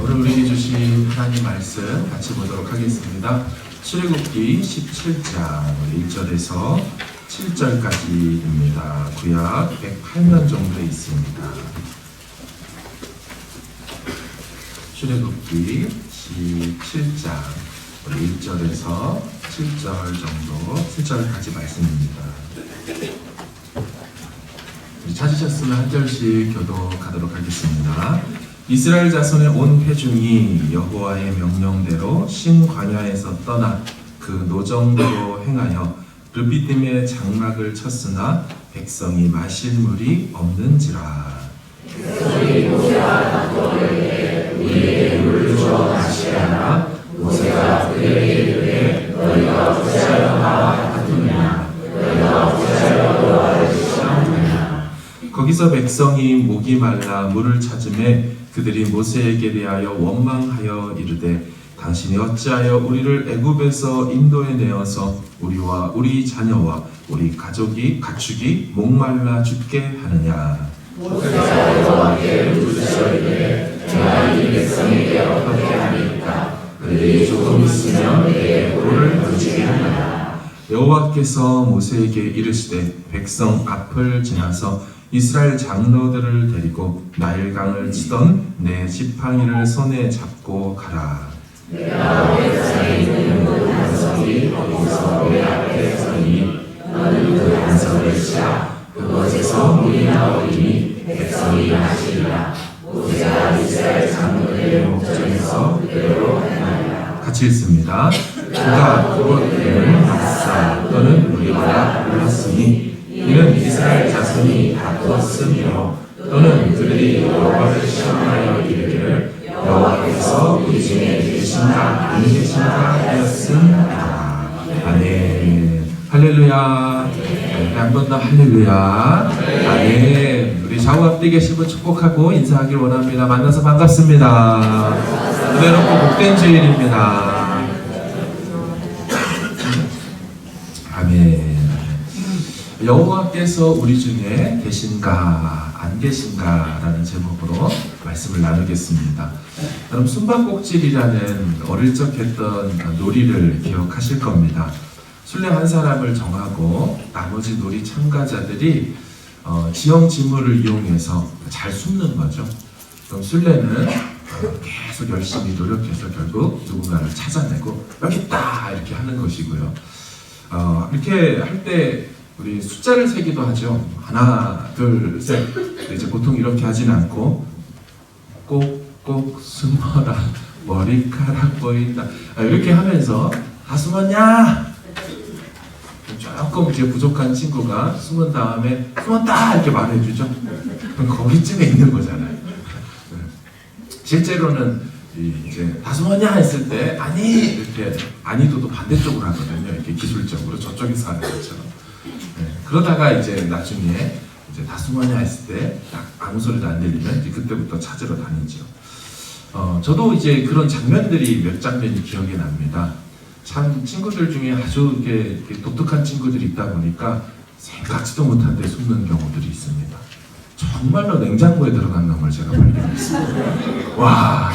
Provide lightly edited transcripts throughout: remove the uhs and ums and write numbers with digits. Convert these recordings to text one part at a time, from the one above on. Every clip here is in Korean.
오늘 우리에게 주신 하나님 말씀 같이 보도록 하겠습니다. 출애굽기 17장 1절에서 7절까지입니다. 구약 108년 정도에 있습니다. 출애굽기 17장 1절에서 7절 정도, 7절까지 말씀입니다. 찾으셨으면 한 절씩 교독하도록 하겠습니다. 이스라엘 자손의 온 회중이 여호와의 명령대로 신광야에서 떠나 그 노정대로 행하여 르비딤의 장막을 쳤으나 백성이 마실 물이 없는지라. 우리에게 물을 주어 마시라. 모세가 그들에게 이르되 너희가 어찌하여 나와 다투느냐. 너희가 어찌하여 여호와를 시험하느냐. 거기서 백성이 목이 말라 물을 찾으매 그들이 모세에게 대하여 원망하여 이르되 당신이 어찌하여 우리를 애굽에서 인도에 내어서 우리와 우리 자녀와 우리 가축이 목말라 죽게 하느냐. 모세가 여호와께 물으시어 이르되 내가 이 백성에게 어떻게 하리까. 그들이 조금 있으면 내게 돌을 던지게 하느냐. 여호와께서 모세에게 이르시되 백성 앞을 지나서 이스라엘 장로들을 데리고 나일강을 치던 내 지팡이를 손에 잡고 가라. 내가 백성에 있는 그 반석이 거기서 내 앞에 서니 너는 그 반석을 치라. 그곳에서 물이 나오리니 백성이 마시리라. 모세가 이스라엘 장로들의 목전에서 그대로 행하리라. 같이 읽습니다. 그가 그곳 이름을 마사 또는 물이라 불렀으니 이는 이스라엘 자손이 다투었으며 또는 그들이 여호와를 시험하여 이르기를 여호와께서 우리 중에 계신가 안 계신가 하였음이다. 아멘. 할렐루야. 한 번 더 할렐루야. 아멘. 우리 좌우 앞뒤 계신 분 축복하고 인사하길 원합니다. 만나서 반갑습니다. 은혜롭고 복된 주일입니다. 아멘. 여호와께서 우리 중에 계신가 안 계신가 라는 제목으로 말씀을 나누겠습니다. 여러분 숨바꼭질이라는 어릴 적 했던 놀이를 기억하실 겁니다. 술래 한 사람을 정하고 나머지 놀이 참가자들이 지형지물을 이용해서 잘 숨는 거죠. 그럼 술래는 계속 열심히 노력해서 결국 누군가를 찾아내고 여기 있다 이렇게 하는 것이고요. 이렇게 할 때 우리 숫자를 세기도 하죠. 하나, 둘, 셋. 이제 보통 이렇게 하진 않고 꼭꼭 숨어라. 머리카락 보인다. 이렇게 하면서 다 숨었냐? 조금 이제 부족한 친구가 숨은 다음에 숨었다 이렇게 말해주죠. 그럼 거기쯤에 있는 거잖아요. 실제로는 이제 다 숨었냐 했을 때 아니 이렇게 아니도도 반대쪽으로 하거든요. 이렇게 기술적으로 저쪽에서 하는 것처럼. 그러다가 이제 나중에 이제 다 숨었냐 했을 때 딱 아무 소리도 안 들리면 이제 그때부터 찾으러 다니죠. 저도 이제 그런 장면들이 몇 장면이 기억이 납니다. 참 친구들 중에 아주 이렇게 독특한 친구들이 있다 보니까 생각지도 못한 데 숨는 경우들이 있습니다. 정말로 냉장고에 들어간 놈을 제가 발견했습니다. 와,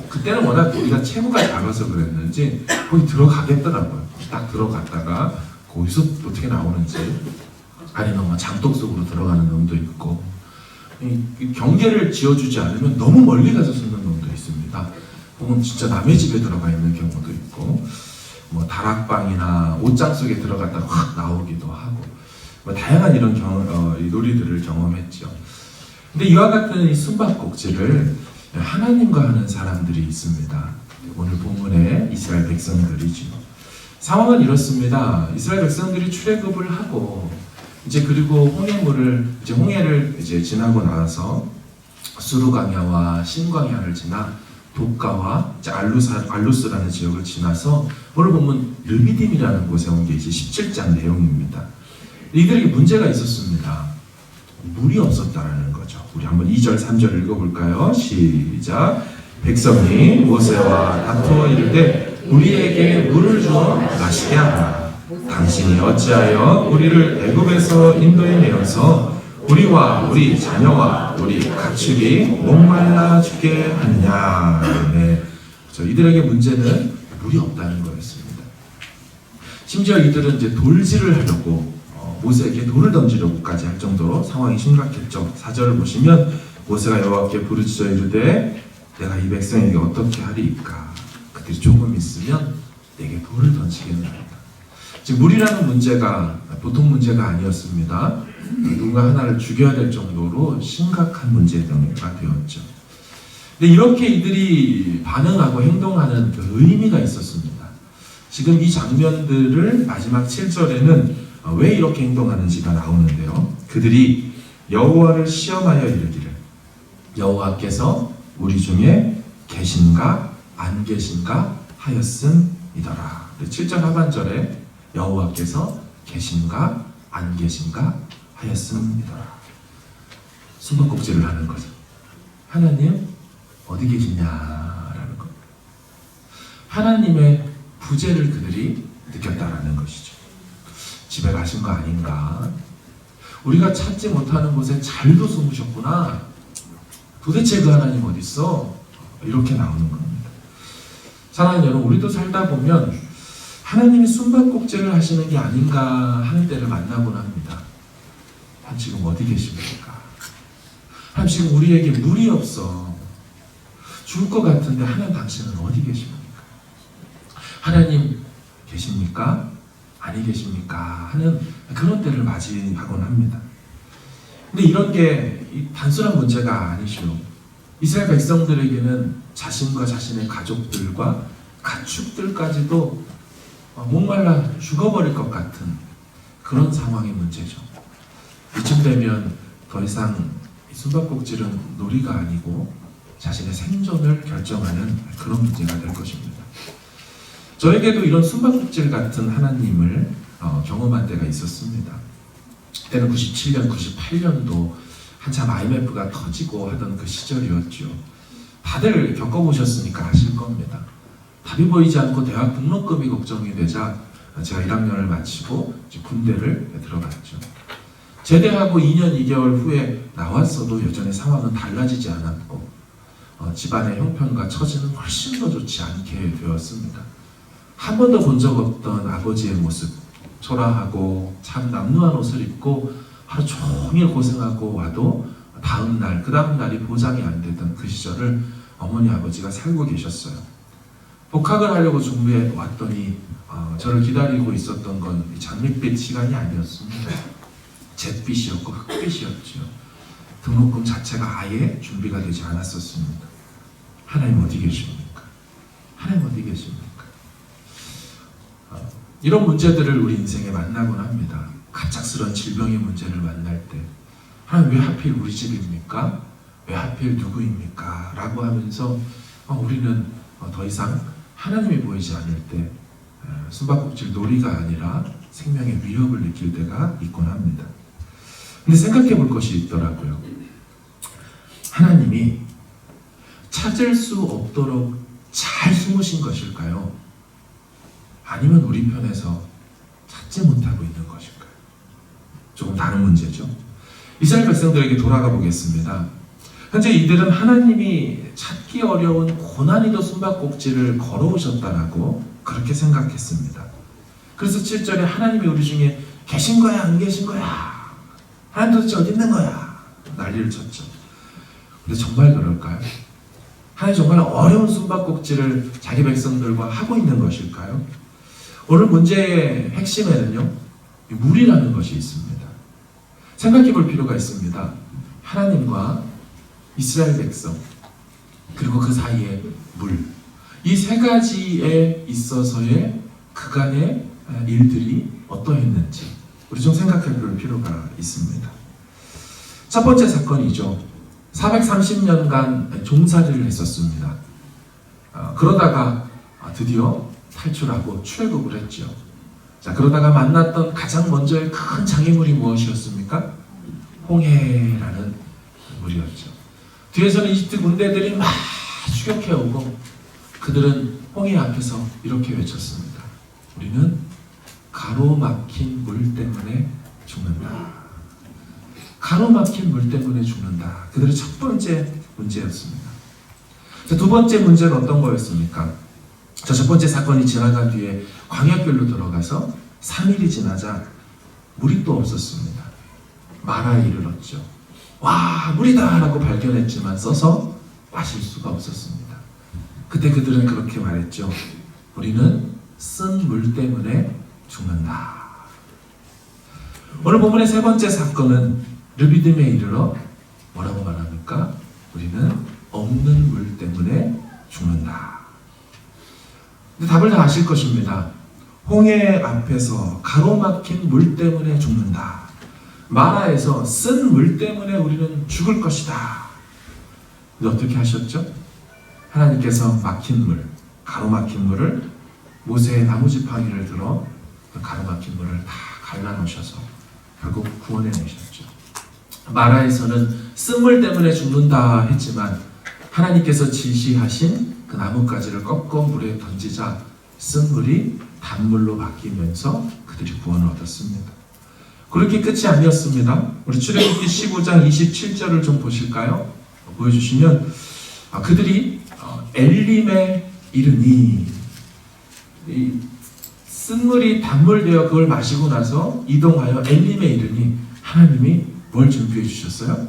그때는 워낙 우리가 체구가 작아서 그랬는지 거기 들어가겠더라고요. 딱 들어갔다가 거기서 어떻게 나오는지, 아니면 뭐 장독 속으로 들어가는 놈도 있고, 경계를 지어주지 않으면 너무 멀리 가서 숨는 놈도 있습니다. 보면 진짜 남의 집에 들어가 있는 경우도 있고, 뭐 다락방이나 옷장 속에 들어갔다가 확 나오기도 하고, 뭐 다양한 이런 이 놀이들을 경험했죠. 근데 이와 같은 이 숨바꼭질을 하나님과 하는 사람들이 있습니다. 오늘 본문의 이스라엘 백성들이죠. 상황은 이렇습니다. 이스라엘 백성들이 출애굽을 하고 그리고 홍해를 지나고 나서 수르광야와 신광야를 지나 독가와 알루스라는 지역을 지나서 오늘 보면 르비딤이라는 곳에 온 게 이제 17장 내용입니다. 이들에게 문제가 있었습니다. 물이 없었다라는 거죠. 우리 한번 2절, 3절 읽어볼까요? 시작. 백성이 모세와 다투어 이르되 우리에게 물을 주어 마시게 하라. 당신이 어찌하여 우리를 애굽에서 인도에 내어서 우리와 우리 자녀와 우리 가축이 목말라 죽게 하느냐. 이들에게 문제는 물이 없다는 거였습니다. 심지어 이들은 이제 돌질을 하려고 모세에게 돌을 던지려고까지 할 정도로 상황이 심각했죠. 4절을 보시면 모세가 여호와께 부르짖어 이르되 내가 이 백성에게 어떻게 하리이까? 그들이 조금 있으면 내게 돌을 던지겠나이다. 지금 물이라는 문제가 보통 문제가 아니었습니다. 누군가 하나를 죽여야 될 정도로 심각한 문제가 되었죠. 근데 이렇게 이들이 반응하고 행동하는 그 의미가 있었습니다. 지금 이 장면들을 마지막 7절에는 왜 이렇게 행동하는지가 나오는데요. 그들이 여호와를 시험하여 이르기를 여호와께서 우리 중에 계신가 안 계신가 하였음이더라. 7절 하반절에 여호와께서 계신가 안 계신가 하였음이더라. 숨바꼭질을 하는 거죠. 하나님 어디 계시냐라는 겁니다. 하나님의 부재를 그들이 느꼈다라는 것이죠. 집에 가신 거 아닌가? 우리가 찾지 못하는 곳에 잘도 숨으셨구나. 도대체 그 하나님 어디 있어? 이렇게 나오는 겁니다. 사랑하는 여러분, 우리도 살다 보면 하나님이 숨바꼭질을 하시는 게 아닌가 하는 때를 만나곤 합니다. 하나님 지금 어디 계십니까? 하나님 지금 우리에게 물이 없어. 죽을 것 같은데 하나님 당신은 어디 계십니까? 하나님 계십니까? 아니 계십니까? 하는 그런 때를 맞이하곤 합니다. 근데 이런 게 단순한 문제가 아니죠. 이스라엘 백성들에게는 자신과 자신의 가족들과 가축들까지도 목말라 죽어버릴 것 같은 그런 상황의 문제죠. 이쯤 되면 더 이상 숨바꼭질은 놀이가 아니고 자신의 생존을 결정하는 그런 문제가 될 것입니다. 저에게도 이런 숨바꼭질 같은 하나님을 경험한 때가 있었습니다. 그때는 97년, 98년도 한참 IMF가 터지고 하던 그 시절이었죠. 다들 겪어보셨으니까 아실 겁니다. 답이 보이지 않고 대학 등록금이 걱정이 되자 제가 1학년을 마치고 군대를 들어갔죠. 제대하고 2년 2개월 후에 나왔어도 여전히 상황은 달라지지 않았고 집안의 형편과 처지는 훨씬 더 좋지 않게 되었습니다. 한 번도 본 적 없던 아버지의 모습, 초라하고 참 남루한 옷을 입고 하루 종일 고생하고 와도 다음 날, 그 다음 날이 보장이 안 되던 그 시절을 어머니 아버지가 살고 계셨어요. 복학을 하려고 준비해 왔더니 저를 기다리고 있었던 건 장밋빛 시간이 아니었습니다. 잿빛이었고 흑빛이었죠. 등록금 자체가 아예 준비가 되지 않았었습니다. 하나님 어디 계십니까? 하나님 어디 계십니까? 이런 문제들을 우리 인생에 만나곤 합니다. 갑작스런 질병의 문제를 만날 때 하나님 왜 하필 우리 집입니까? 왜 하필 누구입니까? 라고 하면서 우리는 더 이상 하나님이 보이지 않을 때 숨바꼭질 놀이가 아니라 생명의 위협을 느낄 때가 있곤 합니다. 근데 생각해 볼 것이 있더라고요. 하나님이 찾을 수 없도록 잘 숨으신 것일까요? 아니면 우리 편에서 찾지 못하고 있는 것일까요? 조금 다른 문제죠. 이스라엘 백성들에게 돌아가 보겠습니다. 현재 이들은 하나님이 찾기 어려운 고난이도 숨바꼭질을 걸어오셨다라고 그렇게 생각했습니다. 그래서 7절에 하나님이 우리 중에 계신 거야 안 계신 거야? 하나님 도대체 어디 있는 거야? 난리를 쳤죠. 근데 정말 그럴까요? 하나님 정말 어려운 숨바꼭질을 자기 백성들과 하고 있는 것일까요? 오늘 문제의 핵심에는요, 물이라는 것이 있습니다. 생각해 볼 필요가 있습니다. 하나님과 이스라엘 백성, 그리고 그 사이에 물. 이 세 가지에 있어서의 그간의 일들이 어떠했는지 우리 좀 생각해 볼 필요가 있습니다. 첫 번째 사건이죠. 430년간 종살이를 했었습니다. 그러다가 드디어 탈출하고 출애굽을 했죠. 자, 그러다가 만났던 가장 먼저의 큰 장애물이 무엇이었습니까? 홍해라는 물이었죠. 뒤에서는 이집트 군대들이 막 추격해오고 그들은 홍해 앞에서 이렇게 외쳤습니다. 우리는 가로막힌 물 때문에 죽는다. 가로막힌 물 때문에 죽는다. 그들의 첫 번째 문제였습니다. 자, 두 번째 문제는 어떤 거였습니까? 첫 번째 사건이 지나간 뒤에 광야길로 들어가서 3일이 지나자 물이 또 없었습니다. 마라에 이르렀죠. 와, 물이다! 라고 발견했지만 써서 마실 수가 없었습니다. 그때 그들은 그렇게 말했죠. 우리는 쓴 물 때문에 죽는다. 오늘 본문의 세 번째 사건은 르비딤에 이르러 뭐라고 말합니까? 우리는 없는 물 때문에 죽는다. 근데 답을 다 아실 것입니다. 홍해 앞에서 가로막힌 물 때문에 죽는다. 마라에서 쓴 물 때문에 우리는 죽을 것이다. 근데 어떻게 하셨죠? 하나님께서 막힌 물, 가로막힌 물을 모세의 나무지팡이를 들어 그 가로막힌 물을 다 갈라놓으셔서 결국 구원해 내셨죠. 마라에서는 쓴물 때문에 죽는다 했지만 하나님께서 지시하신 그 나뭇가지를 꺾어 물에 던지자 쓴물이 단물로 바뀌면서 그들이 구원을 얻었습니다. 그렇게 끝이 아니었습니다. 우리 출애굽기 15장 27절을 좀 보실까요? 보여주시면 그들이 엘림에 이르니 이 쓴물이 단물되어 그걸 마시고 나서 이동하여 엘림에 이르니 하나님이 뭘 준비해 주셨어요?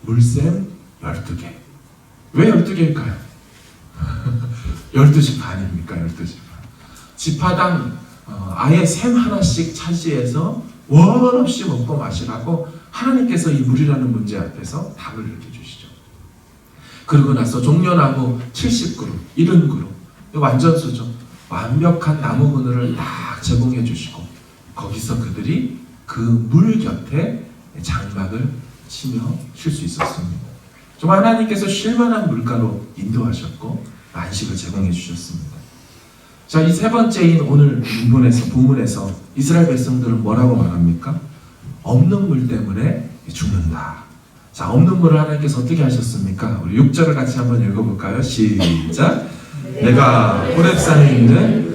물샘 12개. 왜 12개일까요? 12시 반입니까? 12시 반. 지파당 아예 샘 하나씩 차지해서 원 없이 먹고 마시라고 하나님께서 이 물이라는 문제 앞에서 답을 이렇게 주시죠. 그러고 나서 종려나무 70그루, 70그루, 완전수죠. 완벽한 나무 그늘을 딱 제공해 주시고 거기서 그들이 그 물 곁에 장막을 치며 쉴 수 있었습니다. 정말 하나님께서 쉴만한 물가로 인도하셨고 안식을 제공해 주셨습니다. 자, 이 세 번째인 오늘 본문에서 이스라엘 백성들은 뭐라고 말합니까? 없는 물 때문에 죽는다. 자, 없는 물을 하나님께서 어떻게 하셨습니까? 우리 6절을 같이 한번 읽어볼까요? 시작! 내가 호렙산에 있는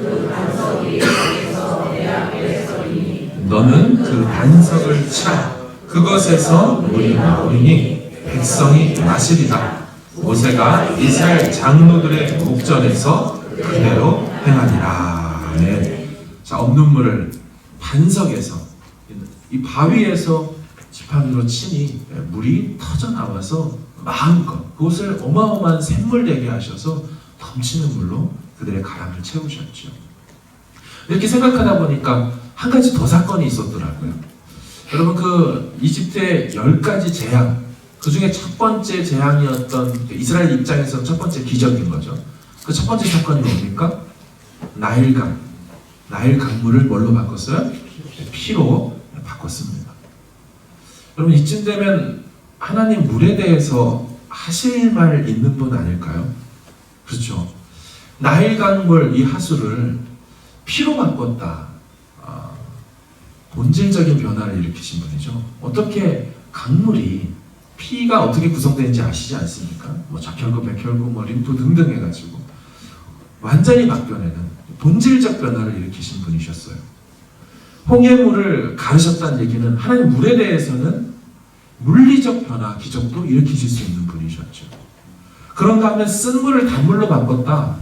너는 그 반석을 차 그것에서 물이 나오리니 백성이 마시리라. 모세가 이스라엘 장로들의 목전에서 그대로 행하니라. 네. 자, 없는 물을 반석에서 이 바위에서 지팡이로 치니 물이 터져 나와서 마음껏 그것을 어마어마한 샘물 되게 하셔서 넘치는 물로 그들의 가랑을 채우셨죠. 이렇게 생각하다 보니까 한 가지 더 사건이 있었더라고요. 여러분, 그 이집트의 10가지 재앙, 그 중에 첫 번째 재앙이었던 이스라엘 입장에서 첫 번째 기적인 거죠. 그 첫 번째 사건이 뭡니까? 나일 강물을 뭘로 바꿨어요? 피로 바꿨습니다. 여러분, 이쯤 되면 하나님 물에 대해서 하실 말 있는 분 아닐까요? 그렇죠. 나일 강물 이 하수를 피로 바꿨다. 본질적인 변화를 일으키신 분이죠. 어떻게 강물이 피가 어떻게 구성되는지 아시지 않습니까? 뭐 적혈구, 백혈구, 뭐 림프 등등 해가지고 완전히 바뀌어내는 본질적 변화를 일으키신 분이셨어요. 홍해물을 가르셨다는 얘기는 하나님 물에 대해서는 물리적 변화, 기적도 일으키실 수 있는 분이셨죠. 그런가 하면 쓴 물을 단물로 바꿨다.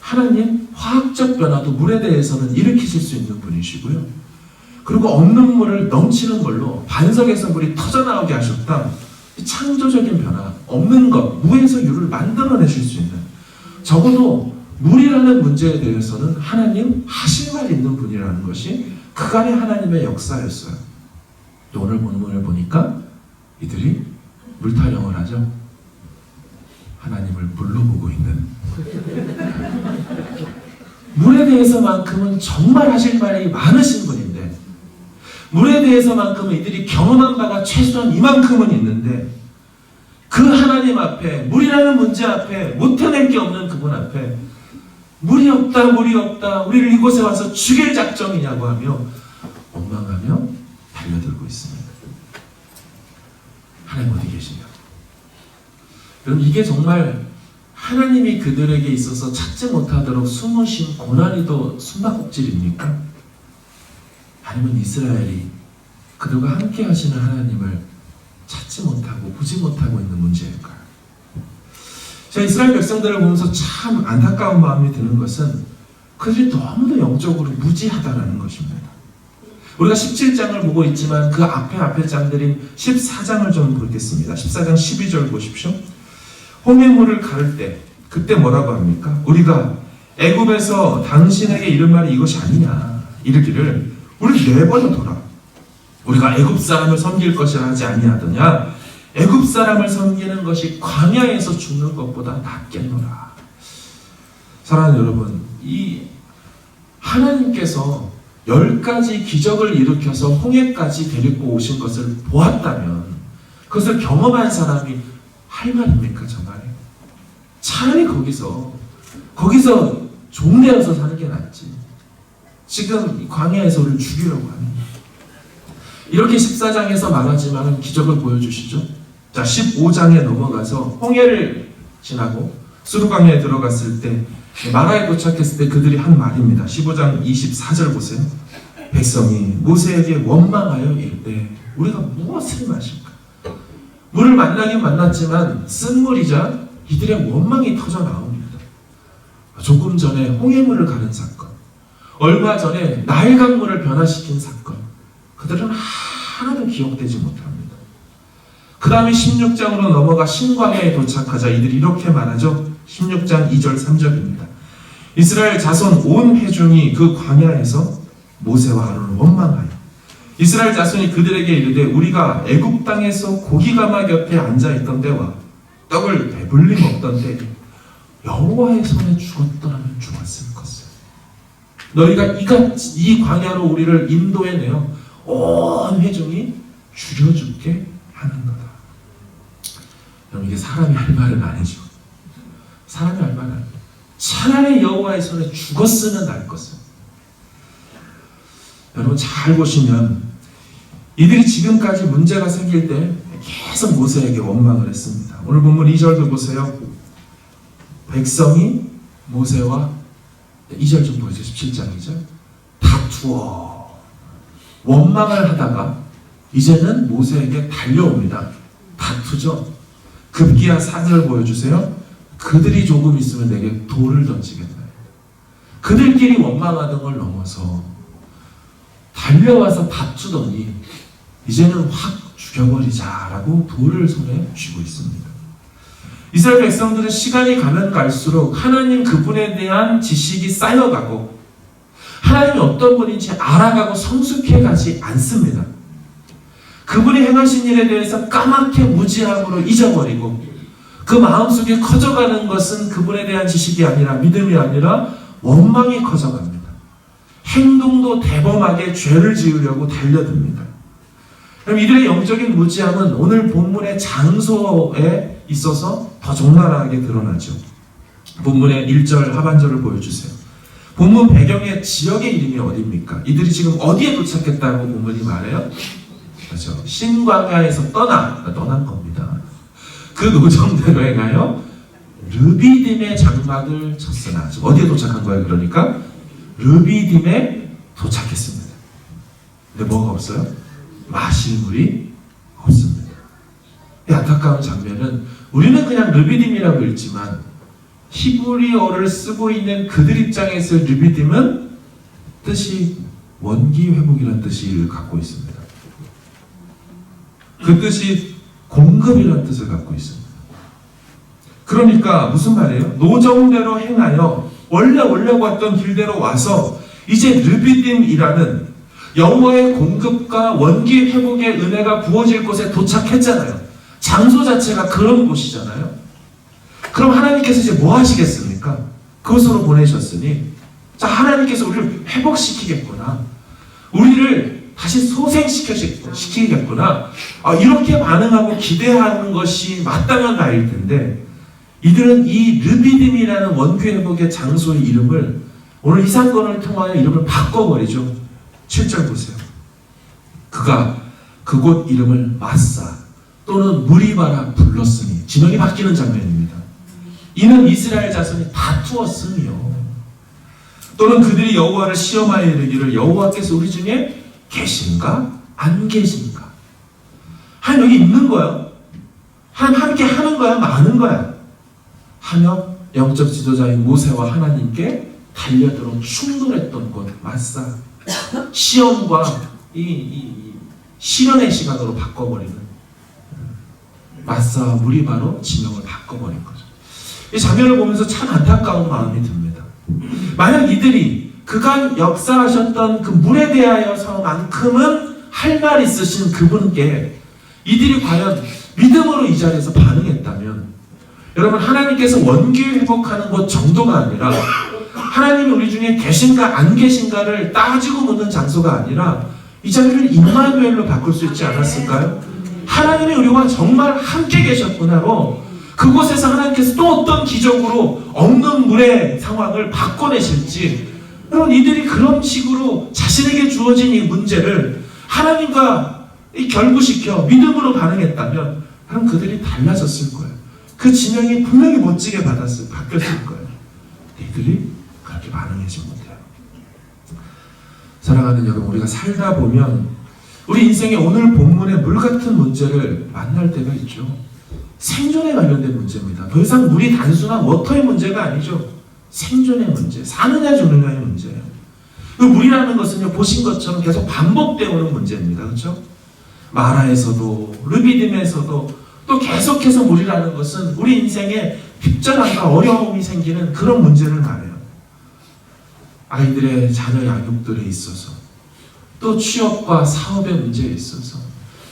하나님 화학적 변화도 물에 대해서는 일으키실 수 있는 분이시고요. 그리고 없는 물을 넘치는 물로 반석에서 물이 터져나오게 하셨다. 창조적인 변화, 없는 것, 무에서 유를 만들어내실 수 있는, 적어도 물이라는 문제에 대해서는 하나님 하실 말 있는 분이라는 것이 그간의 하나님의 역사였어요. 또 오늘 본문을 보니까 이들이 물타령을 하죠. 하나님을 물로 보고 있는. 물에 대해서만큼은 정말 하실 말이 많으신 분인데, 물에 대해서만큼은 이들이 경험한 바가 최소한 이만큼은 있는데, 그 하나님 앞에, 물이라는 문제 앞에, 못해낼 게 없는 그분 앞에 물이 없다, 물이 없다, 우리를 이곳에 와서 죽일 작정이냐고 하며 원망하며 달려들고 있습니다. 하나님 어디 계시냐고. 여러분, 이게 정말 하나님이 그들에게 있어서 찾지 못하도록 숨으신 고난이도 숨바꼭질입니까? 아니면 이스라엘이 그들과 함께 하시는 하나님을 찾지 못하고 보지 못하고 있는 문제일까요? 제가 이스라엘 백성들을 보면서 참 안타까운 마음이 드는 것은 그들이 너무도 영적으로 무지하다는 것입니다. 우리가 17장을 보고 있지만 그 앞에 장들인 14장을 좀 보겠습니다. 14장 12절 보십시오. 홍해물을 가를 때 그때 뭐라고 합니까? 우리가 애굽에서 당신에게 이른 말이 이것이 아니냐 이르기를 우리 내버려둬라. 우리가 애굽 사람을 섬길 것이라 하지 아니하더냐. 애굽 사람을 섬기는 것이 광야에서 죽는 것보다 낫겠노라. 사랑하는 여러분, 이 하나님께서 10가지 기적을 일으켜서 홍해까지 데리고 오신 것을 보았다면 그것을 경험한 사람이 할 말입니까? 정말 차라리 거기서 종되어서 사는 게 낫지. 지금 이 광야에서 우리를 죽이려고 하는 이렇게 14장에서 말하지만 기적을 보여주시죠. 자, 15장에 넘어가서 홍해를 지나고 수르광야에 들어갔을 때 마라에 도착했을 때 그들이 한 말입니다. 15장 24절 보세요. 백성이 모세에게 원망하여 이르되 우리가 무엇을 마실까? 물을 만나긴 만났지만 쓴 물이자 이들의 원망이 터져 나옵니다. 조금 전에 홍해물을 가른 사건, 얼마 전에 나일 강물을 변화시킨 사건, 그들은 하나도 기억되지 못합니다. 그 다음에 16장으로 넘어가 신광야에 도착하자 이들이 이렇게 말하죠. 16장 2절 3절입니다. 이스라엘 자손 온 회중이 그 광야에서 모세와 아론을 원망하여 이스라엘 자손이 그들에게 이르되 우리가 애굽 땅에서 고기가마 곁에 앉아있던 때와 떡을 배불리 먹던 때 여호와의 손에 죽었더라면 좋았을 것을. 너희가 이 광야로 우리를 인도해내어 온 회중이 죽여 죽게 하는도다. 여러분, 이게 사람이 할 말은 아니죠. 사람이 할 말은 아니죠. 차라리 여호와의 손에 죽었으면 날 것을. 여러분 잘 보시면 이들이 지금까지 문제가 생길 때 계속 모세에게 원망을 했습니다. 오늘 본문 2절도 보세요. 백성이 모세와 2절 좀 보여주세요. 17장이죠. 다투어 원망을 하다가 이제는 모세에게 달려옵니다. 다투죠. 급기야 4절 보여주세요. 그들이 조금 있으면 내게 돌을 던지겠다. 그들끼리 원망하던 걸 넘어서 달려와서 다투더니 이제는 확 죽여버리자라고 돌을 손에 쥐고 있습니다. 이스라엘 백성들은 시간이 가면 갈수록 하나님 그분에 대한 지식이 쌓여가고 하나님이 어떤 분인지 알아가고 성숙해가지 않습니다. 그분이 행하신 일에 대해서 까맣게 무지함으로 잊어버리고 그 마음속에 커져가는 것은 그분에 대한 지식이 아니라 믿음이 아니라 원망이 커져갑니다. 행동도 대범하게 죄를 지으려고 달려듭니다. 그럼 이들의 영적인 무지함은 오늘 본문의 장소에 있어서 더 적나라하게 드러나죠. 본문의 1절 하반절을 보여주세요. 본문 배경의 지역의 이름이 어디입니까? 이들이 지금 어디에 도착했다고 본문이 말해요? 그렇죠. 신광야에서 떠난 겁니다. 그 노정대로 행하여 르비딤의 장막을 쳤으나 지금 어디에 도착한 거예요? 그러니까 르비딤에 도착했습니다. 근데 뭐가 없어요? 마실 물이 없습니다. 이 안타까운 장면은 우리는 그냥 르비딤이라고 읽지만 히브리어를 쓰고 있는 그들 입장에서 르비딤은 뜻이 원기 회복이라는 뜻을 갖고 있습니다. 그 뜻이 공급이라는 뜻을 갖고 있습니다. 그러니까 무슨 말이에요? 노정대로 행하여 원래 오려고 했던 길대로 와서 이제 르비딤이라는 여호와의 공급과 원기 회복의 은혜가 부어질 곳에 도착했잖아요. 장소 자체가 그런 곳이잖아요. 그럼 하나님께서 이제 뭐 하시겠습니까? 그곳으로 보내셨으니 자, 하나님께서 우리를 회복시키겠구나. 우리를 다시 소생시키겠구나. 이렇게 반응하고 기대하는 것이 마땅한 나일 텐데 이들은 이 르비딤이라는 원기 회복의 장소의 이름을 오늘 이 사건을 통하여 이름을 바꿔버리죠. 7절 보세요. 그가 그곳 이름을 마사 또는 무리바라 불렀으니 지명이 바뀌는 장면입니다. 이는 이스라엘 자손이 다투었으며 또는 그들이 여호와를 시험하여 이르기를 여호와께서 우리 중에 계신가 안 계신가. 하나님 여기 있는 거야. 하나님 함께 하는 거야 많은 거야. 하며 영적 지도자인 모세와 하나님께 달려들어 충돌했던 것, 마사, 시험과 이 실현의 시간으로 바꿔버리는 마사와 무리바로 지명을 바꿔버린 거죠. 이 장면을 보면서 참 안타까운 마음이 듭니다. 만약 이들이 그간 역사하셨던 그 물에 대하여서만큼은 할 말 있으신 그분께 이들이 과연 믿음으로 이 자리에서 반응했다면, 여러분, 하나님께서 원기 회복하는 것 정도가 아니라 하나님이 우리 중에 계신가 안 계신가를 따지고 묻는 장소가 아니라 이 자리를 임마누엘로 바꿀 수 있지 않았을까요? 하나님이 우리와 정말 함께 계셨구나로 그곳에서 하나님께서 또 어떤 기적으로 없는 물의 상황을 바꿔내실지, 여러분, 이들이 그런 식으로 자신에게 주어진 이 문제를 하나님과 결부시켜 믿음으로 반응했다면 그럼 그들이 달라졌을 거예요. 그 지명이 분명히 멋지게 바뀌었을 거예요. 이들이 그렇게 반응하지 못해요. 사랑하는 여러분, 우리가 살다 보면 우리 인생의 오늘 본문의 물 같은 문제를 만날 때가 있죠. 생존에 관련된 문제입니다. 더 이상 물이 단순한 워터의 문제가 아니죠. 생존의 문제, 사느냐 죽느냐의 문제예요. 그 물이라는 것은요, 보신 것처럼 계속 반복되어 오는 문제입니다. 그렇죠? 마라에서도 르비딤에서도 또 계속해서 물이라는 것은 우리 인생에 핍절함과 어려움이 생기는 그런 문제를 말해요. 아이들의 자녀 양육들에 있어서, 또 취업과 사업의 문제에 있어서,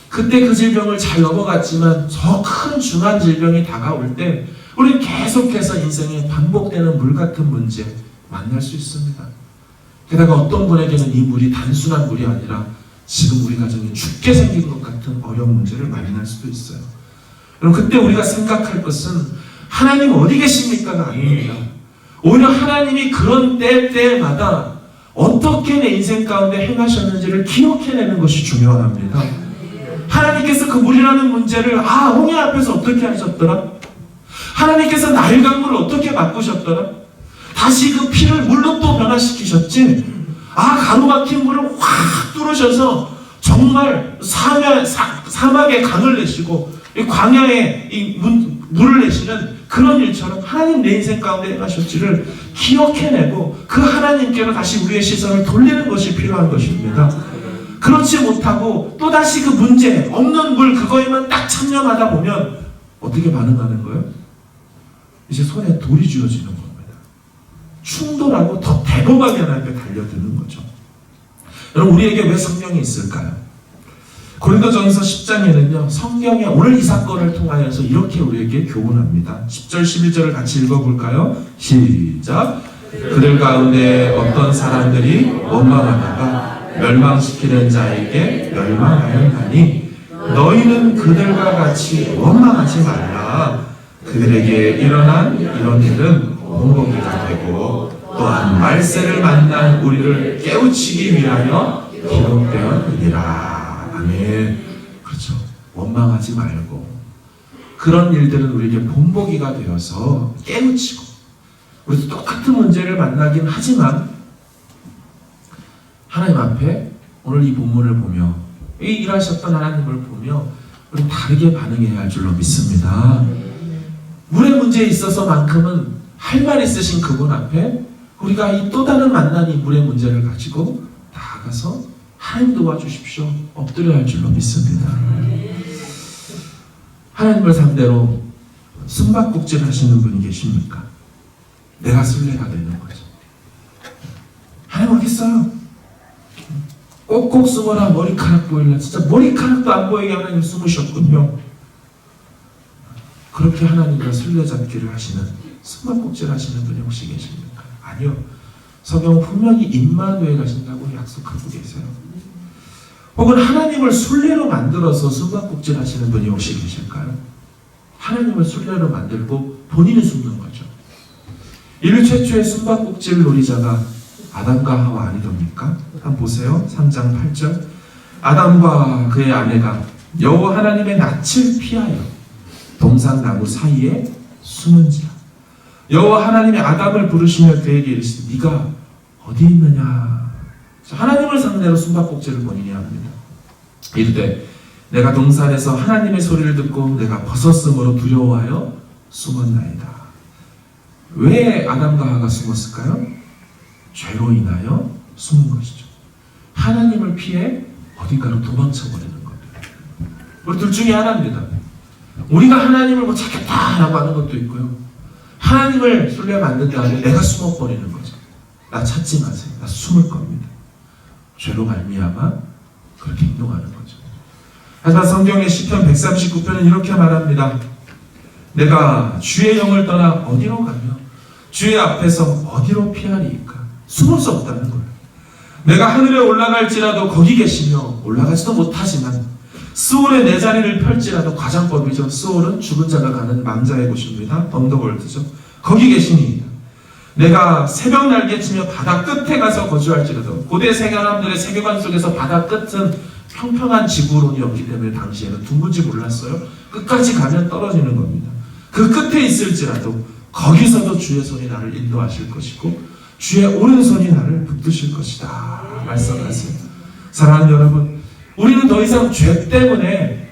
그때 그 질병을 잘 넘어갔지만 더 큰 중한 질병이 다가올 때 우리는 계속해서 인생에 반복되는 물 같은 문제 만날 수 있습니다. 게다가 어떤 분에게는 이 물이 단순한 물이 아니라 지금 우리 가정이 죽게 생긴 것 같은 어려운 문제를 만날 수도 있어요. 그럼 그때 우리가 생각할 것은 하나님 어디 계십니까가 아닙니다. 오히려 하나님이 그런 때마다 어떻게 내 인생 가운데 행하셨는지를 기억해내는 것이 중요합니다. 하나님께서 그 물이라는 문제를 홍해 앞에서 어떻게 하셨더라? 하나님께서 나일 강물을 어떻게 바꾸셨더라? 다시 그 피를 물로 또 변화시키셨지? 가로막힌 물을 확 뚫으셔서 정말 사막에 강을 내시고 이 광야에 물을 내시는 그런 일처럼 하나님 내 인생 가운데 행하셨지를 기억해내고 그 하나님께로 다시 우리의 시선을 돌리는 것이 필요한 것입니다. 그렇지 못하고 또다시 그 문제, 없는 물 그거에만 딱 참여하다 보면 어떻게 반응하는 거예요? 이제 손에 돌이 쥐어지는 겁니다. 충돌하고 더 대범하게 하나님께 달려드는 거죠. 여러분, 우리에게 왜 성령이 있을까요? 고린도전서 10장에는요, 성경에 오늘 이 사건을 통하여서 이렇게 우리에게 교훈합니다. 10절 11절을 같이 읽어볼까요? 시작! 그들 가운데 어떤 사람들이 원망하다가 멸망시키는 자에게 멸망하였나니 너희는 그들과 같이 원망하지 말라. 그들에게 일어난 이런 일은 본보기가 되고 또한 말세를 만난 우리를 깨우치기 위하여 기록되었느니라. 아멘. 그렇죠. 원망하지 말고 그런 일들은 우리에게 본보기가 되어서 깨우치고, 우리도 똑같은 문제를 만나긴 하지만 하나님 앞에 오늘 이 본문을 보며 이 일하셨던 하나님을 보며 우리는 다르게 반응해야 할 줄로 믿습니다. 물의 문제에 있어서만큼은 할 말 있으신 그분 앞에 우리가 이 또 다른 만난 이 물의 문제를 가지고 나아가서 하나님 도와주십시오 엎드려야 할 줄로 믿습니다. 하나님을 상대로 숨바꼭질 하시는 분이 계십니까? 내가 술래가 되는 거죠. 하나님 어디 있어요? 꼭꼭 숨어라. 머리카락 보일라. 진짜 머리카락도 안 보이게 하나님 숨으셨군요. 그렇게 하나님과 술래잡기를 하시는, 숨바꼭질 하시는 분이 혹시 계십니까? 아니요. 성경은 분명히 임마누엘 하신다고 약속하고 계세요. 혹은 하나님을 술래로 만들어서 숨바꼭질 하시는 분이 혹시 계실까요? 하나님을 술래로 만들고 본인이 숨는 거죠. 인류 최초의 숨바꼭질 놀이자가 아담과 하와 아니렵니까? 한번 보세요. 3장 8절. 아담과 그의 아내가 여호와 하나님의 낯을 피하여 동산나무 사이에 숨은지라. 여호와 하나님의 아담을 부르시며 그에게 이르시되 네가 어디 있느냐. 하나님을 상대로 숨바꼭질을 본인이 합니다. 이르되 내가 동산에서 하나님의 소리를 듣고 내가 벗었으므로 두려워하여 숨었나이다. 왜 아담과 하와가 숨었을까요? 죄로 인하여 숨은 것이죠. 하나님을 피해 어딘가로 도망쳐버리는 겁니다. 우리 둘 중에 하나입니다. 우리가 하나님을 못 찾겠다라고 하는 것도 있고요. 하나님을 술래 만든 다음에 내가 숨어버리는 거죠. 나 찾지 마세요. 나 숨을 겁니다. 죄로 말미암아 그렇게 행동하는 거죠. 하지만 성경의 시편 139편은 이렇게 말합니다. 내가 주의 영을 떠나 어디로 가며 주의 앞에서 어디로 피하리이까? 숨을 수 없다는 거예요. 내가 하늘에 올라갈지라도 거기 계시며 올라가지도 못하지만 스올에 내 자리를 펼지라도 과장법이죠. 스올은 죽은 자가 가는 망자의 곳입니다. 언더월드죠. 거기 계시니이다. 내가 새벽 날개치며 바다 끝에 가서 거주할지라도 고대 사람들의 세계관 속에서 바다 끝은 평평한 지구론이었기 때문에 당시에는 둥근지 몰랐어요. 끝까지 가면 떨어지는 겁니다. 그 끝에 있을지라도 거기서도 주의 손이 나를 인도하실 것이고 주의 오른손이 나를 붙드실 것이다 말씀하세요. 사랑하는 여러분, 우리는 더 이상 죄 때문에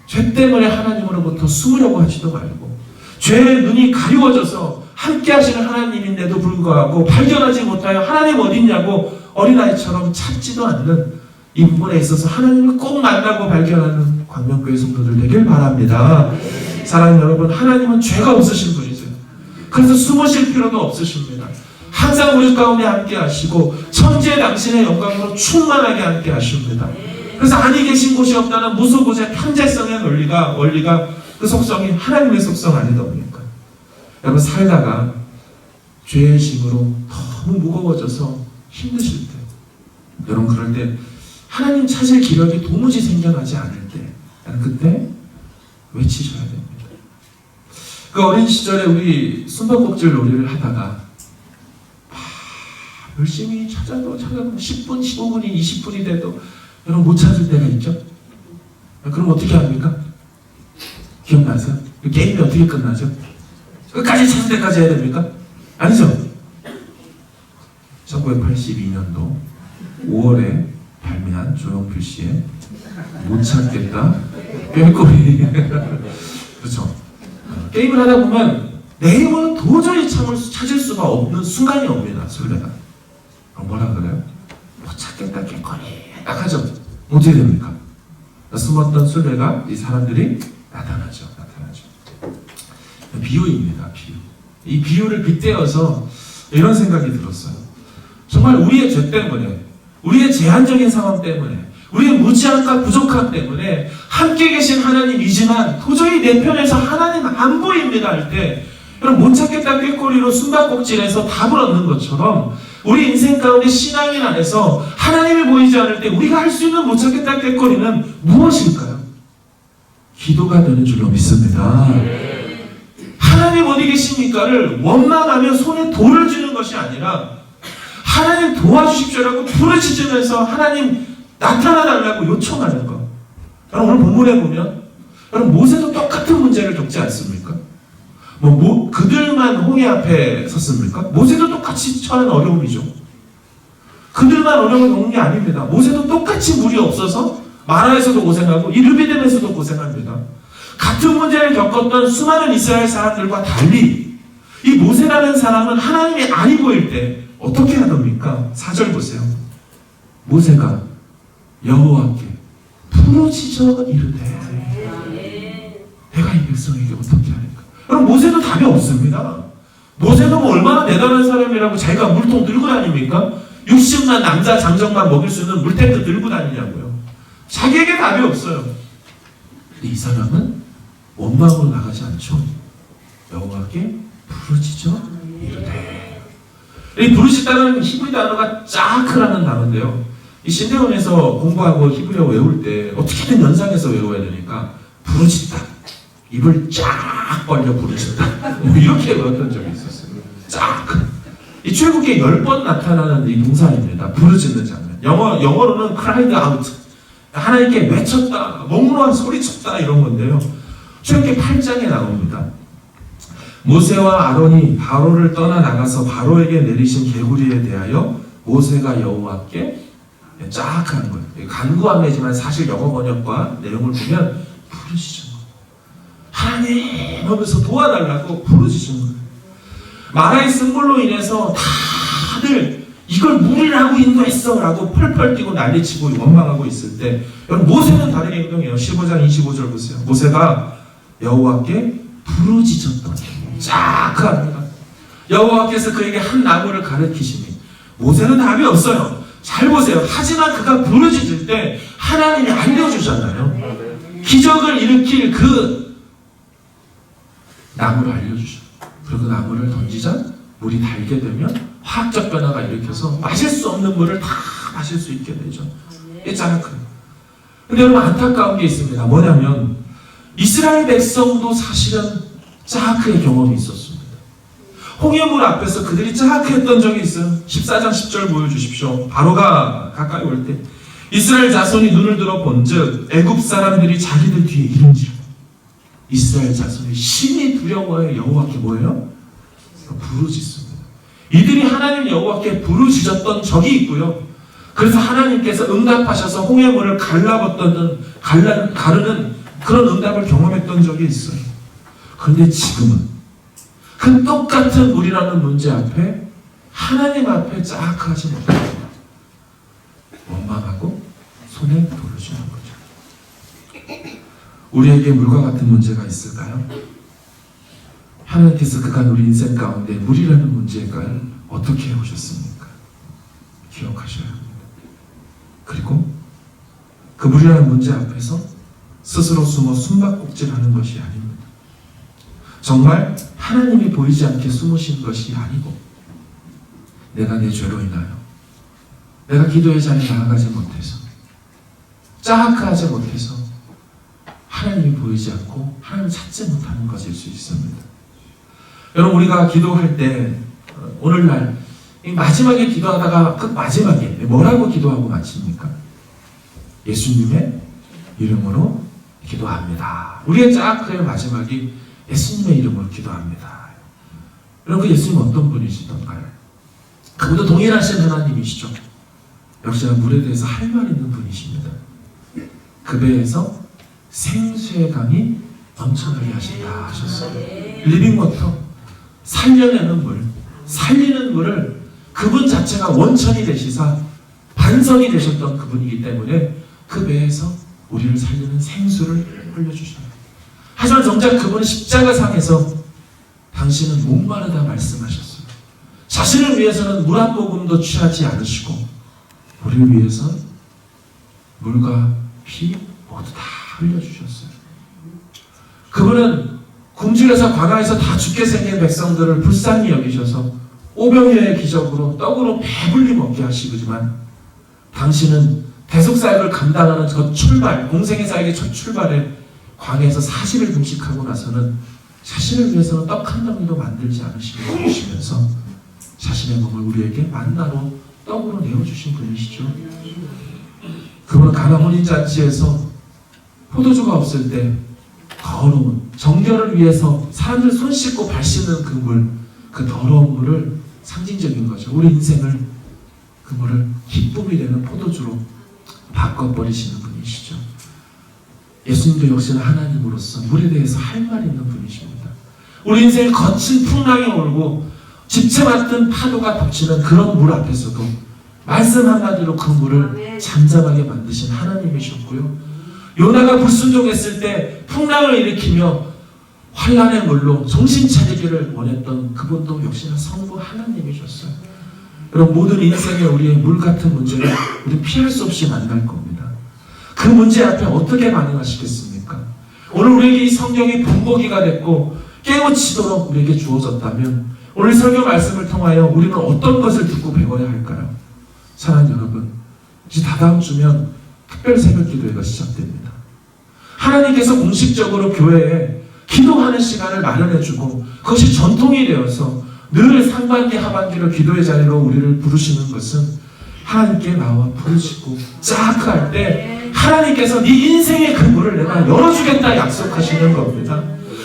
하나님으로부터 숨으려고 하지도 말고 죄의 눈이 가리워져서 함께 하시는 하나님인데도 불구하고 발견하지 못하여 하나님 어딨냐고 어린아이처럼 찾지도 않는 이 부분에 있어서 하나님을 꼭 만나고 발견하는 광명교회 성도들 되길 바랍니다. 사랑하는 여러분, 하나님은 죄가 없으신 분이세요. 그래서 숨으실 필요도 없으십니다. 항상 우리 가운데 함께 하시고 천지의 당신의 영광으로 충만하게 함께 하십니다. 그래서 아니 계신 곳이 없다는 무소고제 편재성의 원리가 그 속성이 하나님의 속성 아니더입니까? 여러분, 살다가 죄의 짐으로 너무 무거워져서 힘드실 때, 여러분 그럴 때 하나님 찾을 기력이 도무지 생겨나지 않을 때, 그때 외치셔야 됩니다. 그 어린 시절에 우리 숨바꼭질 놀이를 하다가 열심히 찾아도 10분, 15분이, 20분이 돼도 여러분 못 찾을 때가 있죠? 그럼 어떻게 합니까? 기억나세요? 게임이 어떻게 끝나죠? 끝까지 찾을 때까지 해야 됩니까? 아니죠? 1982년도 5월에 발매한 조용필 씨의 못 찾겠다 꾀꼬리. 그렇죠? 게임을 하다 보면 내 힘으로 도저히 찾을 수가 없는 순간이 옵니다. 술래가 뭐라 그래요? 못 찾겠다 꾀꼬리 딱 하죠. 어떻게 됩니까? 숨었던 술래가 이 사람들이 나타나죠. 비유입니다. 비유. 이 비유를 빗대어서 이런 생각이 들었어요. 정말 우리의 죄 때문에, 우리의 제한적인 상황 때문에, 우리의 무지함과 부족함 때문에 함께 계신 하나님이지만 도저히 내 편에서 하나님 안 보입니다 할 때, 여러분 못 찾겠다 꾀꼬리로 숨바꼭질해서 답을 얻는 것처럼 우리 인생 가운데 신앙인 안에서 하나님이 보이지 않을 때 우리가 할 수 있는 못 찾겠다 꾀꼬리는 무엇일까요? 기도가 되는 줄로 믿습니다. 하나님 어디 계십니까를 원망하며 손에 돌을 쥐는 것이 아니라 하나님 도와주십시오라고 부르짖으면서 하나님 나타나달라고 요청하는 것. 여러분 오늘 본문에 보면 여러분 모세도 똑같은 문제를 겪지 않습니까? 그들만 홍해 앞에 섰습니까? 모세도 똑같이 처한 어려움이죠. 그들만 어려움을 겪는 게 아닙니다. 모세도 똑같이 물이 없어서 마라에서도 고생하고 이 르비딤에서도 고생합니다. 같은 문제를 겪었던 수많은 이스라엘 사람들과 달리 이 모세라는 사람은 하나님이 아니 보일 때 어떻게 하답니까? 4절 보세요. 모세가 여호와께 부르짖어 이르되 내가 이 백성에게 어떻게 하리까? 여러분 모세도 답이 없습니다. 모세도 뭐 얼마나 대단한 사람이라고 자기가 물통 들고 다닙니까? 60만 남자 장정만 먹일 수 있는 물탱크 들고 다니냐고요. 자기에게 답이 없어요. 근데 이 사람은 원망으로 나가지 않죠. 여호와께 부르짖어 이르되. 이 부르짖다는 히브리 단어가 짜크라는 단어인데요. 이 신대원에서 공부하고 히브리어 외울 때 어떻게든 연상해서 외워야 되니까 부르짖다. 입을 쫙 벌려 부르짖다. 이렇게 외웠던 적이 있었어요. 쫙. 이 출애굽기에 10번 나타나는 이 동사입니다. 부르짖는 장면. 영어로는 cried out. 하나님께 외쳤다, 몽로한 소리쳤다 이런 건데요. 출애굽기 8장에 나옵니다. 모세와 아론이 바로를 떠나 나가서 바로에게 내리신 개구리에 대하여 모세가 여호와께 쫙 하는 거예요. 간구함이지만 사실 영어 번역과 내용을 보면 부르짖은 거예요. 하나님 하면서 도와달라고 부르짖은 거예요. 마라의 쓴물로 인해서 다들 이걸 물이라고 인도했어 라고 펄펄 뛰고 난리치고 원망하고 있을 때 여러분 모세는 다른 행동이에요. 15장 25절 보세요. 모세가 여호와께 부르짖었던 쫙 합니다. 여호와께서 그에게 한 나무를 가르치시니 모세는 답이 없어요. 잘 보세요. 하지만 그가 부르짖을 때 하나님이 알려주잖아요. 기적을 일으킬 그 나무를 알려주셔. 그리고 그 나무를 던지자 물이 달게 되면 화학적 변화가 일으켜서 마실 수 없는 물을 다 마실 수 있게 되죠. 이게 짜라크예요. 근데 여러분 안타까운 게 있습니다. 뭐냐면 이스라엘 백성도 사실은 짜라크의 경험이 있었습니다. 홍해물 앞에서 그들이 짜라크했던 적이 있어요. 14장 10절 보여주십시오. 바로가 가까이 올 때 이스라엘 자손이 눈을 들어 본즉 애굽 사람들이 자기들 뒤에 이른지라. 이스라엘 자손이 심히 두려워해 여호와께 뭐예요? 부르짖습니다. 이들이 하나님 여호와께 부르짖었던 적이 있고요. 그래서 하나님께서 응답하셔서 홍해물을 가르는 그런 응답을 경험했던 적이 있어요. 그런데 지금은 그 똑같은 물이라는 문제 앞에 하나님 앞에 짜악하지 못합니다. 원망하고 손에 돌을 주는 거죠. 우리에게 물과 같은 문제가 있을까요? 하나님께서 그간 우리 인생 가운데 물이라는 문제를 어떻게 해오셨습니까? 기억하셔야 합니다. 그리고 그 물이라는 문제 앞에서 스스로 숨어 숨바꼭질하는 것이 아닙니다. 정말 하나님이 보이지 않게 숨으신 것이 아니고 내가 내 죄로 인하여 내가 기도의 자리에 나아가지 못해서 짜악하지 못해서 하나님이 보이지 않고 하나님을 찾지 못하는 것일 수 있습니다. 여러분 우리가 기도할 때 오늘날 마지막에 기도하다가 그 마지막에 뭐라고 기도하고 마칩니까? 예수님의 이름으로 기도합니다. 우리의 짜악의 마지막이 예수님의 이름으로 기도합니다. 여러분 그 예수님 어떤 분이시던가요? 그분도 동일하신 하나님이시죠. 역시나 물에 대해서 할 말 있는 분이십니다. 그 배에서 생수의 강이 넘쳐나게 하신다 하셨어요. 리빙워터, 살려내는 물, 살리는 물을 그분 자체가 원천이 되시사 반석이 되셨던 그분이기 때문에 그 배에서 우리를 살리는 생수를 흘려주셔요. 하지만 정작 그분은 십자가상에서 당신은 목마르다 말씀하셨어요. 자신을 위해서는 물 한 모금도 취하지 않으시고 우리를 위해서 물과 피 모두 다 흘려주셨어요. 그분은 굶주려서 광야에서 다 죽게 생긴 백성들을 불쌍히 여기셔서 오병이어의 기적으로 떡으로 배불리 먹게 하시지만 당신은 대속사역을 감당하는 첫 출발, 공생의 사역의 첫 출발에 광야에서 40일 금식하고 나서는 자신을 위해서는 떡 한 덩이도 만들지 않으시면서 자신의 몸을 우리에게 만나로 떡으로 내어주신 분이시죠. 그분은 가나 혼인잔치에서 포도주가 없을 때 더러운 정결을 위해서 사람들 손 씻고 발 씻는 그 물, 그 더러운 물을 상징적인 거죠. 우리 인생을 그 물을 기쁨이 되는 포도주로 바꿔버리시는 분이시죠. 예수님도 역시나 하나님으로서 물에 대해서 할 말 있는 분이십니다. 우리 인생에 거친 풍랑이 오고 집채 같은 파도가 덮치는 그런 물 앞에서도 말씀 한마디로 그 물을 잠잠하게 만드신 하나님이셨고요. 요나가 불순종했을 때 풍랑을 일으키며 환란의 물로 정신 차리기를 원했던 그분도 역시나 성부 하나님이셨어요. 여러분 모든 인생에 우리의 물 같은 문제를 우리 피할 수 없이 만날 겁니다. 그 문제 앞에 어떻게 반응하시겠습니까? 오늘 우리에게 이 성경이 본보기가 됐고 깨우치도록 우리에게 주어졌다면 오늘 설교 말씀을 통하여 우리는 어떤 것을 듣고 배워야 할까요? 사랑하는 여러분, 이제 다다음 주면 특별 새벽 기도회가 시작됩니다. 하나님께서 공식적으로 교회에 기도하는 시간을 마련해주고 그것이 전통이 되어서 늘 상반기 하반기로 기도의 자리로 우리를 부르시는 것은 하나님께 나와 부르시고 짜악할 때 하나님께서 네 인생의 그 문을 내가 열어주겠다 약속하시는 겁니다.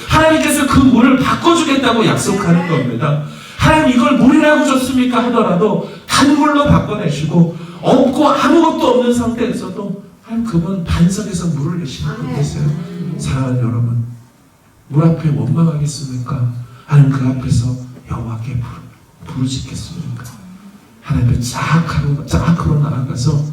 하나님께서 그 문을 바꿔주겠다고 약속하는 겁니다. 하나님 이걸 물이라고 줬습니까 하더라도 단물로 바꿔내시고 없고 아무것도 없는 상태에서도 하나님 그분 반석에서 물을 내시는 분이세요. 사랑하는 여러분, 물 앞에 원망하겠습니까? 하나님 그 앞에서 여호와께 부르짖겠습니까? 하나님을 짝하로 나아가서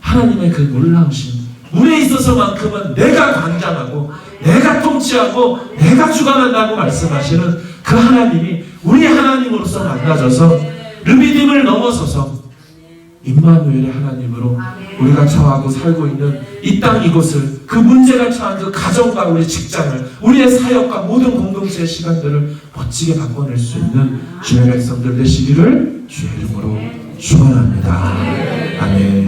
하나님의 그 놀라우신 우리에 있어서만큼은 내가 관장하고 내가 통치하고 내가 주관한다고 말씀하시는 그 하나님이 우리 하나님으로서 만나져서 르비딤을 넘어서서 임마누엘의 하나님으로 우리가 처하고 살고 있는 이 땅 이곳을, 그 문제가 처한 그 가정과 우리 직장을, 우리의 사역과 모든 공동체의 시간들을 멋지게 바꿔낼 수 있는 주의 백성들 되시기를 주의 이름으로 축원합니다. 아멘.